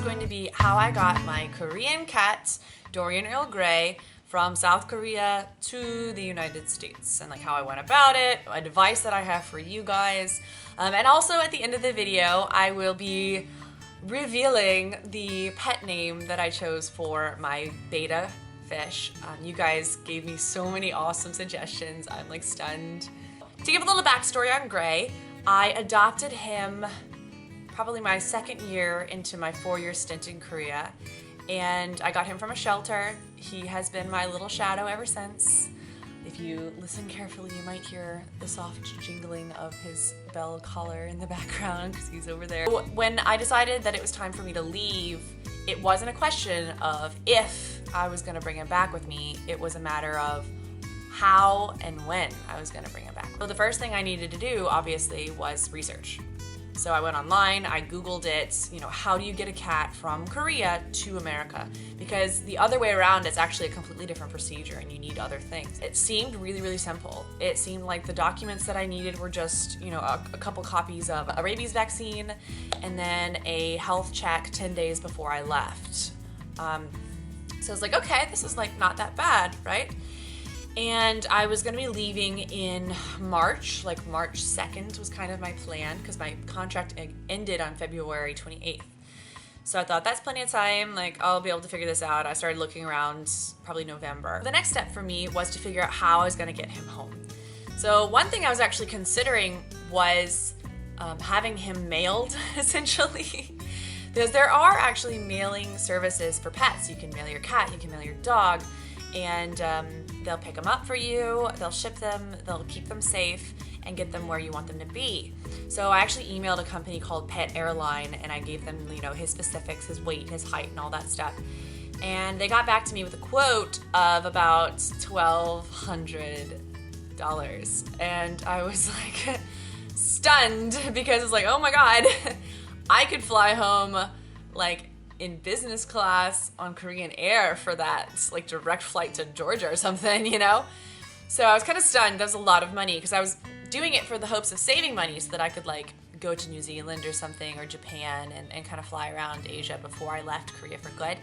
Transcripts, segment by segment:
going to be how I got my Korean cat, Dorian Earl Grey, from South Korea to the United States, and like how I went about it, advice that I have for you guys. And also at the end of the video, I will be revealing the pet name that I chose for my beta fish. You guys gave me so many awesome suggestions. I'm like stunned. To give a little backstory on Gray, I adopted him probably my second year into my 4-year stint in Korea, and I got him from a shelter. He has been my little shadow ever since. If you listen carefully, you might hear the soft jingling of his bell collar in the background because he's over there. When I decided that it was time for me to leave, it wasn't a question of if I was gonna bring him back with me, it was a matter of how and when I was gonna bring him back. So the first thing I needed to do, obviously, was research. So I went online, I Googled it, how do you get a cat from Korea to America? Because the other way around is actually a completely different procedure and you need other things. It seemed really, really simple. It seemed like the documents that I needed were just, a couple copies of a rabies vaccine and then a health check 10 days before I left. So I was like, okay, this is like not that bad, right? And I was gonna be leaving in March, like March 2nd was kind of my plan because my contract ended on February 28th. So I thought that's plenty of time, like I'll be able to figure this out. I started looking around probably November. The next step for me was to figure out how I was gonna get him home. So one thing I was actually considering was having him mailed, essentially. Because there are actually mailing services for pets. You can mail your cat, you can mail your dog, and they'll pick them up for you, they'll ship them, they'll keep them safe, and get them where you want them to be. So I actually emailed a company called Pet Airline, and I gave them, his specifics, his weight, his height, and all that stuff. And they got back to me with a quote of about $1,200. And I was like stunned because it's like, oh my God, I could fly home like in business class on Korean Air for that, like direct flight to Georgia or something, So I was kind of stunned. That was a lot of money because I was doing it for the hopes of saving money so that I could like go to New Zealand or something or Japan and kind of fly around Asia before I left Korea for good.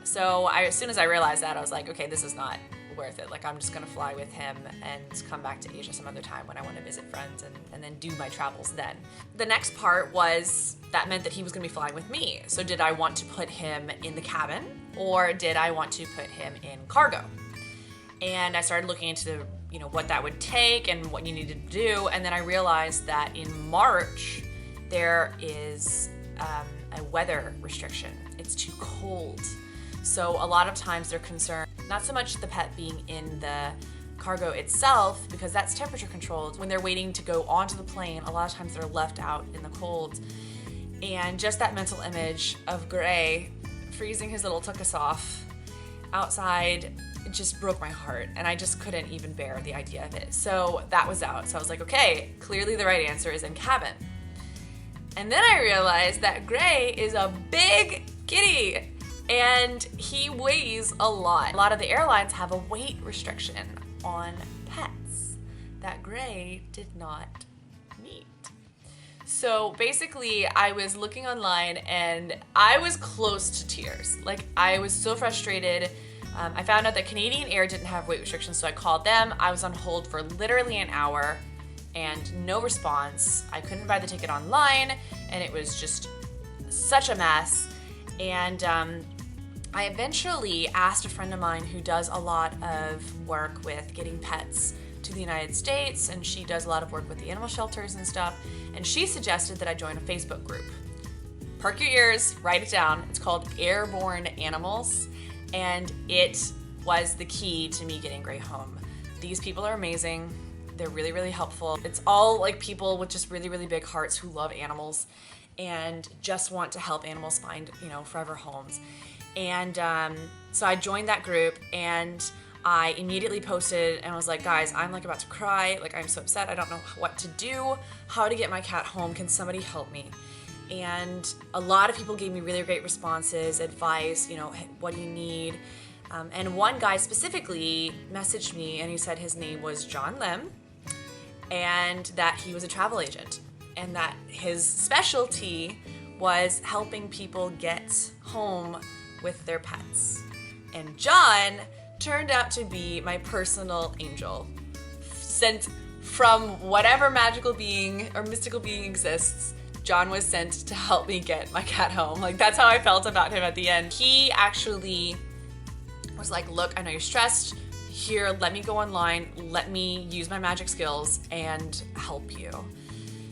So as soon as I realized that, I was like, okay, this is not worth it. Like I'm just gonna fly with him and come back to Asia some other time when I want to visit friends and then do my travels then. The next part was that meant that he was gonna be flying with me. So did I want to put him in the cabin or did I want to put him in cargo? And I started looking into what that would take and what you needed to do, and then I realized that in March there is a weather restriction. It's too cold. So a lot of times they're concerned, not so much the pet being in the cargo itself, because that's temperature controlled. When they're waiting to go onto the plane, a lot of times they're left out in the cold. And just that mental image of Gray freezing his little tuchus off outside, it just broke my heart, and I just couldn't even bear the idea of it. So that was out. So I was like, okay, clearly the right answer is in cabin. And then I realized that Gray is a big kitty. And he weighs a lot. A lot of the airlines have a weight restriction on pets that Gray did not meet. So basically, I was looking online and I was close to tears. Like, I was so frustrated. I found out that Canadian Air didn't have weight restrictions, so I called them. I was on hold for literally an hour and no response. I couldn't buy the ticket online, and it was just such a mess. And I eventually asked a friend of mine who does a lot of work with getting pets to the United States, and she does a lot of work with the animal shelters and stuff, and she suggested that I join a Facebook group. Perk your ears, write it down. It's called Airborne Animals, and it was the key to me getting Gray home. These people are amazing. They're really, really helpful. It's all like people with just really, really big hearts who love animals and just want to help animals find, forever homes. And so I joined that group, and I immediately posted and was like, guys, I'm like about to cry. Like, I'm so upset. I don't know what to do, how to get my cat home. Can somebody help me? And a lot of people gave me really great responses, advice, hey, what do you need? And one guy specifically messaged me, and he said his name was John Lim, and that he was a travel agent, and that his specialty was helping people get home with their pets. And John turned out to be my personal angel, sent from whatever magical being or mystical being exists. John was sent to help me get my cat home. Like, that's how I felt about him at the end. He actually was like, look, I know you're stressed. Here, let me go online. Let me use my magic skills and help you.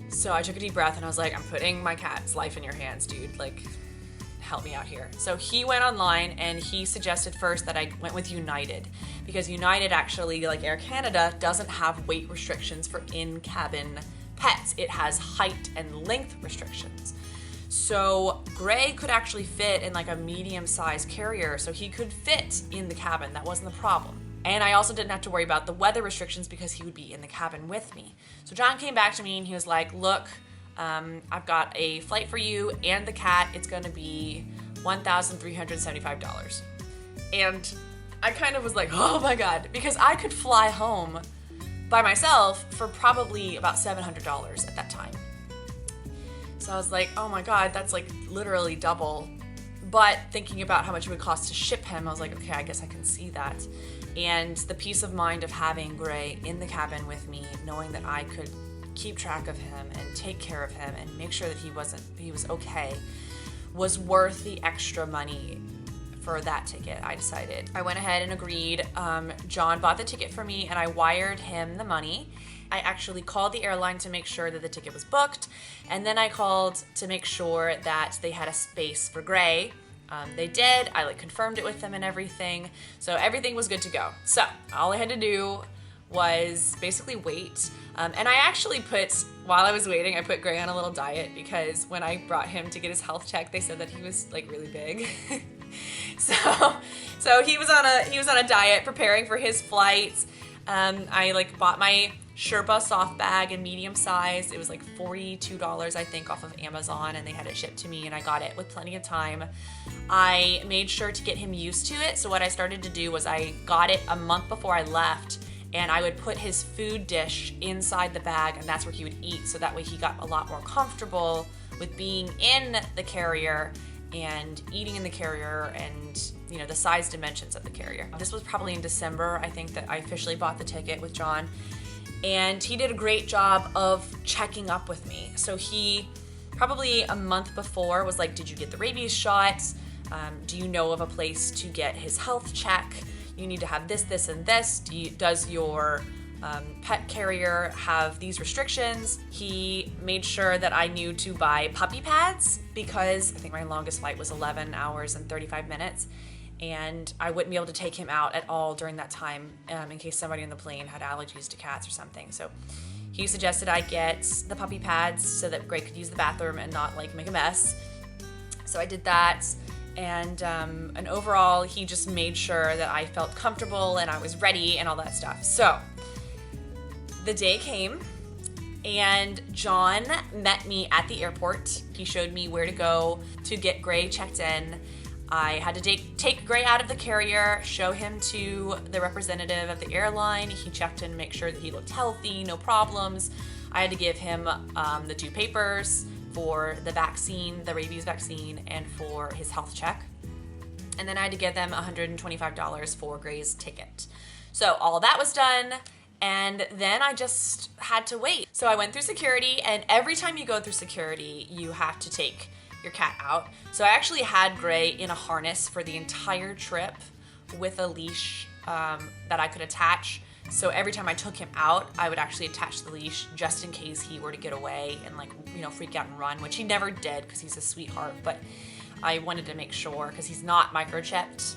So I took a deep breath and I was like, I'm putting my cat's life in your hands, dude. Like, help me out here. So he went online and he suggested first that I went with United, because United actually, like Air Canada, doesn't have weight restrictions for in-cabin pets. It has height and length restrictions. So Gray could actually fit in like a medium-sized carrier, so he could fit in the cabin. That wasn't the problem. And I also didn't have to worry about the weather restrictions because he would be in the cabin with me. So John came back to me and he was like, look, I've got a flight for you and the cat. It's going to be $1,375. And I kind of was like, oh my God, because I could fly home by myself for probably about $700 at that time. So I was like, oh my God, that's like literally double. But thinking about how much it would cost to ship him, I was like, okay, I guess I can see that. And the peace of mind of having Gray in the cabin with me, knowing that I could keep track of him and take care of him and make sure that he was okay, was worth the extra money for that ticket, I decided. I went ahead and agreed. John bought the ticket for me and I wired him the money. I actually called the airline to make sure that the ticket was booked, and then I called to make sure that they had a space for Gray. They did. I like confirmed it with them and everything. So everything was good to go. So all I had to do was basically wait. And I actually while I was waiting, I put Gray on a little diet, because when I brought him to get his health check, they said that he was like really big. So he was on a diet preparing for his flight. I like bought my Sherpa soft bag in medium size. It was like $42, I think, off of Amazon, and they had it shipped to me, and I got it with plenty of time. I made sure to get him used to it. So what I started to do was I got it a month before I left, and I would put his food dish inside the bag, and that's where he would eat. So that way he got a lot more comfortable with being in the carrier and eating in the carrier, and you know, the size dimensions of the carrier. This was probably in December, I think, that I officially bought the ticket with John. And he did a great job of checking up with me. So he probably a month before was like, did you get the rabies shots? Do you know of a place to get his health check? You need to have this, this, and this. Does your pet carrier have these restrictions? He made sure that I knew to buy puppy pads, because I think my longest flight was 11 hours and 35 minutes. And I wouldn't be able to take him out at all during that time in case somebody on the plane had allergies to cats or something. So he suggested I get the puppy pads so that Gray could use the bathroom and not like make a mess. So I did that, and overall he just made sure that I felt comfortable and I was ready and all that stuff. So the day came and John met me at the airport. He showed me where to go to get Gray checked in. I had to take Gray out of the carrier, show him to the representative of the airline. He checked in, make sure that he looked healthy, no problems. I had to give him the 2 papers for the vaccine, the rabies vaccine, and for his health check. And then I had to give them $125 for Gray's ticket. So all that was done, and then I just had to wait. So I went through security, and every time you go through security, you have to take your cat out. So I actually had Gray in a harness for the entire trip with a leash that I could attach. So every time I took him out, I would actually attach the leash just in case he were to get away and like, you know, freak out and run, which he never did because he's a sweetheart. But I wanted to make sure, because he's not microchipped,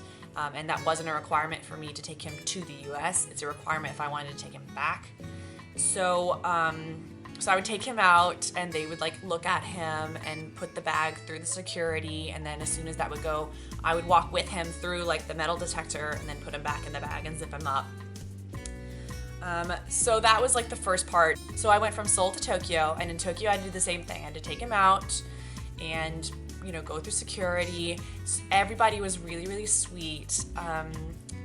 and that wasn't a requirement for me to take him to the US. It's a requirement if I wanted to take him back. So I would take him out, and they would like look at him and put the bag through the security, and then as soon as that would go, I would walk with him through like the metal detector and then put him back in the bag and zip him up. So that was like the first part. So I went from Seoul to Tokyo, and in Tokyo I did the same thing. I had to take him out and, you know, go through security. Everybody was really, really sweet.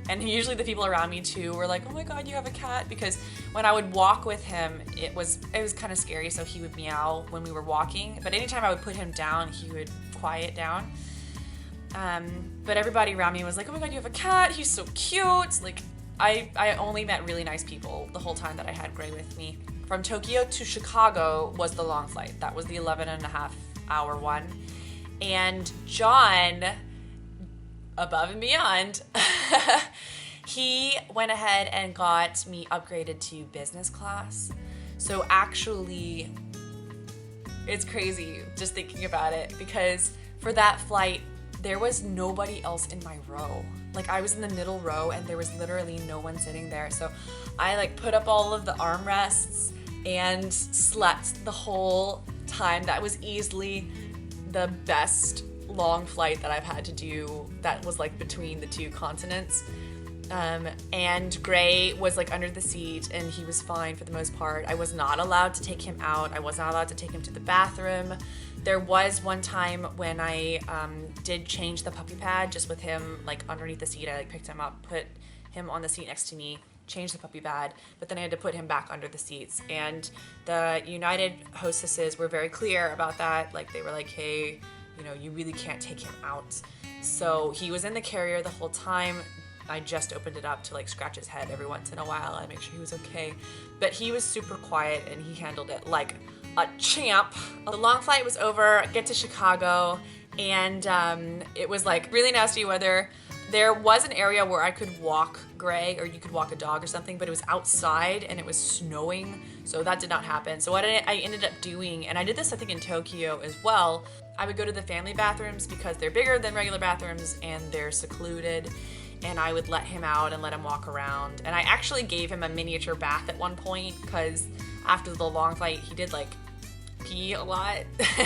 And usually the people around me too were like, oh my God, you have a cat. Because when I would walk with him, it was kind of scary. So he would meow when we were walking. But anytime I would put him down, he would quiet down. But everybody around me was like, oh my God, you have a cat. He's so cute. Like, I only met really nice people the whole time that I had Gray with me. From Tokyo to Chicago was the long flight. That was the 11.5-hour one. And John, above and beyond, he went ahead and got me upgraded to business class. So actually, it's crazy just thinking about it, because for that flight, there was nobody else in my row. Like, I was in the middle row and there was literally no one sitting there. So I like put up all of the armrests and slept the whole time. That was easily the best long flight that I've had to do that was like between the two continents. And Gray was like under the seat and he was fine for the most part. I was not allowed to take him out. I was not allowed to take him to the bathroom. There was one time when I did change the puppy pad just with him like underneath the seat. I like picked him up, put him on the seat next to me, changed the puppy pad, but then I had to put him back under the seats. And the United hostesses were very clear about that. Like, they were like, hey, you know, you really can't take him out. So he was in the carrier the whole time. I just opened it up to like scratch his head every once in a while and make sure he was okay. But he was super quiet and he handled it like a champ. The long flight was over, get to Chicago, and it was like really nasty weather. There was an area where I could walk Gray, or you could walk a dog or something, but it was outside and it was snowing, so that did not happen. So what I ended up doing, and I did this I think in Tokyo as well, I would go to the family bathrooms because they're bigger than regular bathrooms and they're secluded, and I would let him out and let him walk around. And I actually gave him a miniature bath at one point because after the long flight he did like pee a lot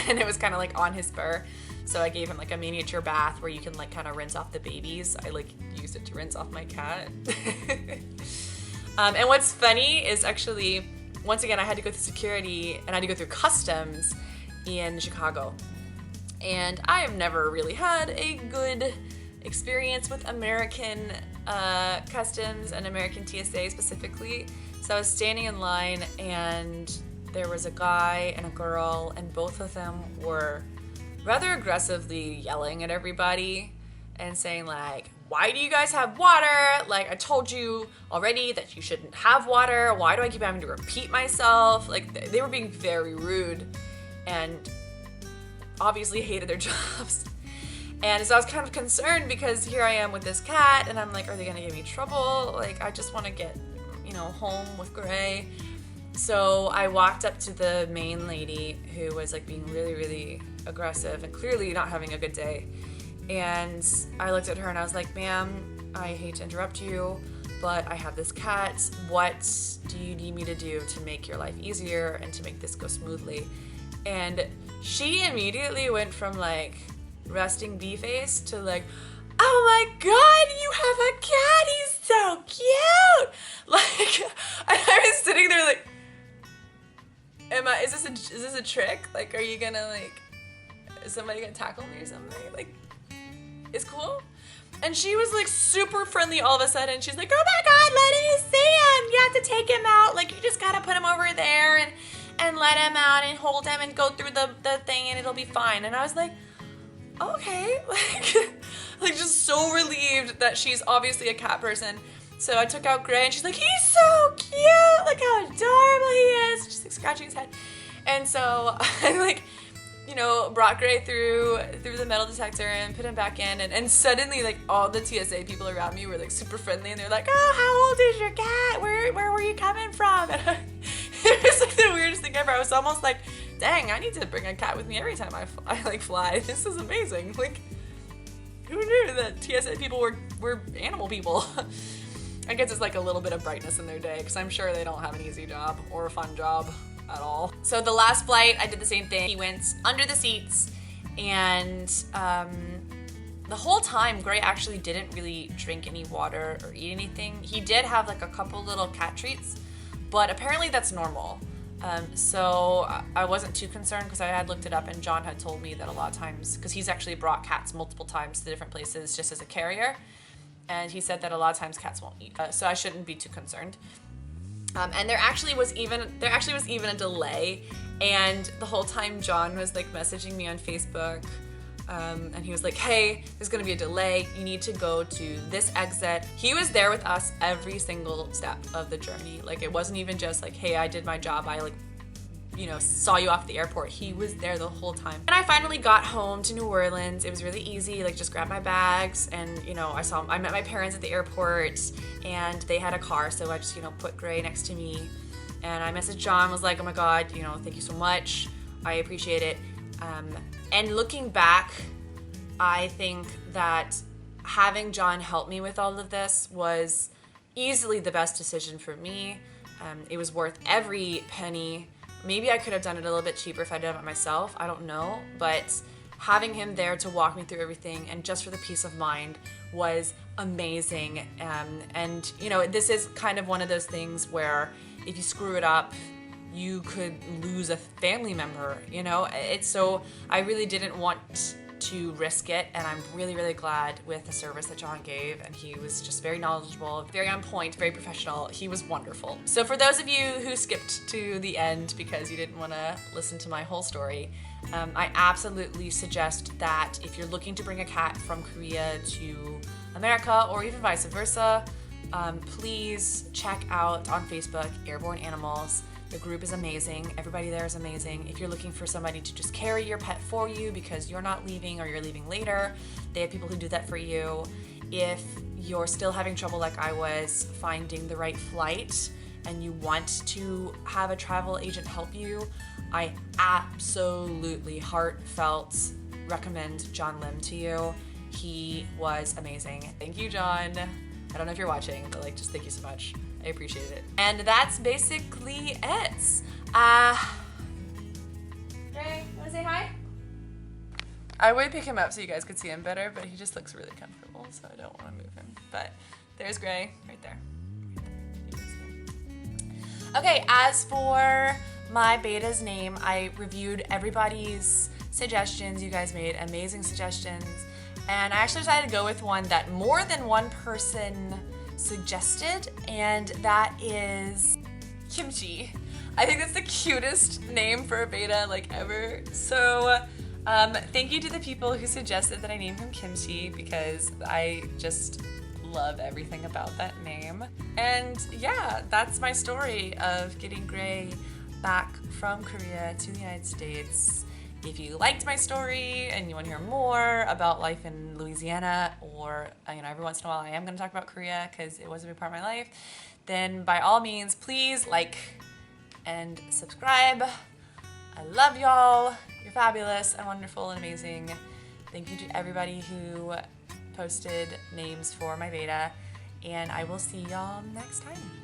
and it was kind of like on his spur. So I gave him like a miniature bath where you can like kind of rinse off the babies. I like used it to rinse off my cat. And what's funny is actually, once again, I had to go through security and I had to go through customs in Chicago. And I have never really had a good experience with American customs and American TSA specifically. So I was standing in line and there was a guy and a girl, and both of them were rather aggressively yelling at everybody and saying like, why do you guys have water? Like, I told you already that you shouldn't have water. Why do I keep having to repeat myself? Like, they were being very rude and obviously hated their jobs. And so I was kind of concerned because here I am with this cat and I'm like, are they gonna give me trouble? Like, I just wanna get, you know, home with Gray. So I walked up to the main lady who was like being really, really aggressive and clearly not having a good day. And I looked at her and I was like, ma'am, I hate to interrupt you, but I have this cat. What do you need me to do to make your life easier and to make this go smoothly? And she immediately went from like resting bee face to like, oh my God, you have a cat, he's so cute. Like, I was sitting there like, is this a trick? Like, are you gonna like, is somebody gonna tackle me or something? Like, it's cool. And she was like super friendly all of a sudden. She's like, oh my God, let me see him. You have to take him out. Like, you just gotta put him over there and let him out and hold him and go through the thing and it'll be fine. And I was like, okay. Like just so relieved that she's obviously a cat person. So I took out Gray and she's like, he's so cute. Look how adorable he is. Just like scratching his head. And so I like, you know, brought Gray through the metal detector and put him back in, and suddenly like all the TSA people around me were like super friendly and they're like, oh, how old is your cat? Where were you coming from? And it was like the weirdest thing ever. I was almost like, dang, I need to bring a cat with me every time I like fly. This is amazing. Like, who knew that TSA people were animal people? I guess it's like a little bit of brightness in their day because I'm sure they don't have an easy job or a fun job at all. So the last flight, I did the same thing. He went under the seats, and the whole time, Gray actually didn't really drink any water or eat anything. He did have like a couple little cat treats, but apparently that's normal. So I wasn't too concerned because I had looked it up and John had told me that a lot of times, because he's actually brought cats multiple times to different places just as a carrier, and he said that a lot of times cats won't eat, so I shouldn't be too concerned. And there actually was even a delay, and the whole time John was like messaging me on Facebook, and he was like, hey, there's gonna be a delay, you need to go to this exit. He was there with us every single step of the journey. Like, it wasn't even just like, hey, I did my job, I like, you know, saw you off the airport. He was there the whole time. And I finally got home to New Orleans. It was really easy, like just grabbed my bags, and you know, I met my parents at the airport, and they had a car, so I just, you know, put Gray next to me, and I messaged John, was like, oh my God, you know, thank you so much, I appreciate it. And looking back, I think that having John help me with all of this was easily the best decision for me. It was worth every penny. Maybe I could have done it a little bit cheaper if I'd done it myself, I don't know, but having him there to walk me through everything and just for the peace of mind was amazing. And you know, this is kind of one of those things where if you screw it up, you could lose a family member, you know? So I really didn't want to risk it, and I'm really, really glad with the service that John gave, and he was just very knowledgeable, very on point, very professional. He was wonderful. So for those of you who skipped to the end because you didn't want to listen to my whole story, I absolutely suggest that if you're looking to bring a cat from Korea to America, or even vice versa, please check out on Facebook Airborne Animals. The group is amazing. Everybody there is amazing. If you're looking for somebody to just carry your pet for you because you're not leaving or you're leaving later, they have people who do that for you. If you're still having trouble like I was finding the right flight and you want to have a travel agent help you, I absolutely heartfelt recommend John Lim to you. He was amazing. Thank you, John. I don't know if you're watching, but like, just thank you so much. I appreciate it. And that's basically it. Ray, wanna say hi? I would pick him up so you guys could see him better, but he just looks really comfortable, so I don't want to move him. But there's Gray, right there. Okay, as for my beta's name, I reviewed everybody's suggestions. You guys made amazing suggestions, and I actually decided to go with one that more than one person suggested, and that is Kimchi. I think that's the cutest name for a beta like ever. So thank you to the people who suggested that I name him Kimchi, because I just love everything about that name. And yeah, that's my story of getting Gray back from Korea to the United States. If you liked my story and you want to hear more about life in Louisiana, or you know, every once in a while I am going to talk about Korea because it was a big part of my life, then by all means, please like and subscribe. I love y'all. You're fabulous and wonderful and amazing. Thank you to everybody who posted names for my beta, and I will see y'all next time.